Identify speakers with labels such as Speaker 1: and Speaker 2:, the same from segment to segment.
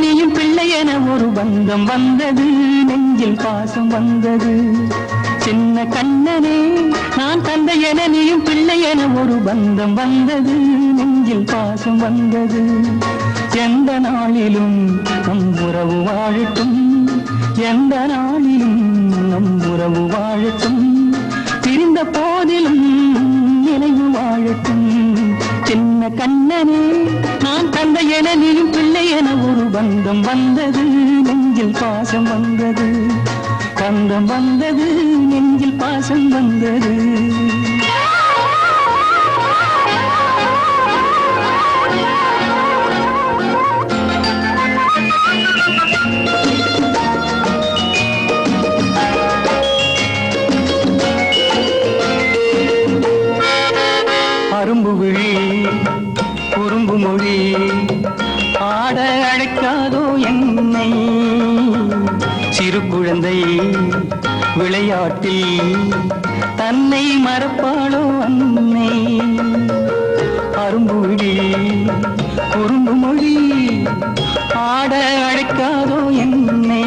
Speaker 1: நீயும் பிள்ளை என ஒரு பந்தம் வந்தது, நெஞ்சில் பாசம் வந்தது. சின்ன கண்ணனே நான் தந்தை என நீயும் பிள்ளை என ஒரு பந்தம் வந்தது, நெஞ்சில் பாசம் வந்தது. எந்த நாளிலும் நம் உறவு வாழட்டும், எந்த நாளிலும் நம் உறவு வாழட்டும், பிரிந்த போதிலும் நினைவு வாழட்டும். சின்ன கண்ணனே நான் தந்தை என நீயும் பிள்ளை என ஒரு பந்தம் வந்தது, நெஞ்சில் பாசம் வந்தது. பந்தம் வந்தது, நெஞ்சில் பாசம் வந்தது. அரும்பு விழி குறும்பு மொழி ஆட அழைக்காதோ என்னை, சிறு குழந்தை விளையாட்டில் தன்னை மறப்பாளோ அன்னை. அரும்பு விழி குறும்பு மொழி ஆட அழைக்காதோ என்னை,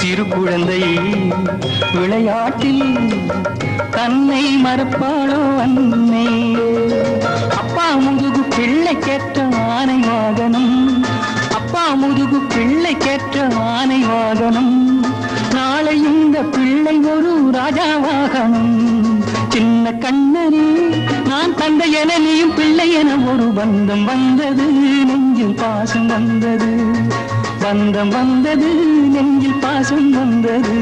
Speaker 1: சிறு குழந்தை விளையாட்டில் தன்னை மறப்பாளோ அன்னை. அப்பா முதுகு பிள்ளை கேட்ட ஆனை வாகனம், அப்பா முதுகு பிள்ளை கேட்ட ஆனை வாகனம், நாளை இந்த பிள்ளை ஒரு ராஜாவாகணும். சின்ன கண்ணனே நான் தந்தை என நீயும் பிள்ளை என ஒரு பந்தம் வந்தது, நெஞ்சில் பாசம் வந்தது. பந்தம் வந்தது, நெஞ்சில் பாசம் வந்தது.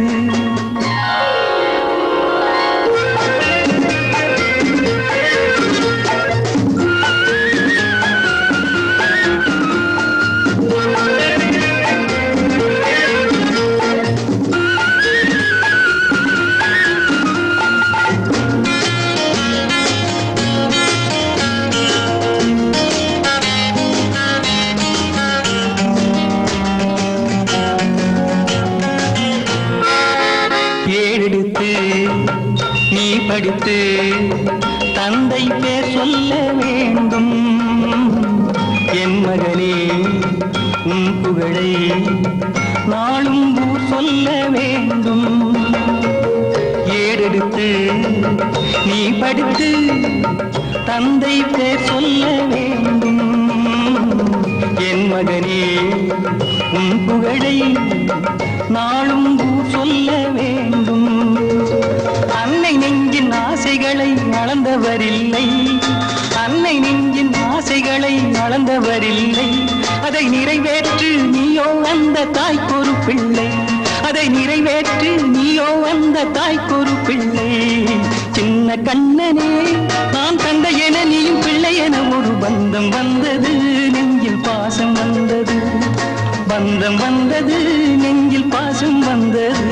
Speaker 1: ஏறெடுத்து நீ படித்து தந்தை பேர் சொல்ல வேண்டும், என் மகனே உன் புகழை நாளும் ஊர் சொல்ல வேண்டும். ஏறெடுத்து நீ படித்து தந்தை பேர் சொல்ல வேண்டும், என் மகனே உன் புகழை நாளும் ஊர் சொல்ல வேண்டும். அன்னை நெஞ்சின் ஆசைகளை அளந்தவரில்லை, அன்னை நெஞ்சின் ஆசைகளை அளந்தவரில்லை. அதை நிறைவேற்று நீயோ அந்த தாய்க்கொரு பிள்ளை, அதை நிறைவேற்று நீயோ அந்த தாய்க்கொரு பிள்ளை. சின்ன கண்ணனே நான் தந்தை என நீயும் பிள்ளை என ஒரு பந்தம் வந்தது, நெஞ்சில் பாசம் வந்தது. பந்தம் வந்தது, நெஞ்சில் பாசம் வந்தது.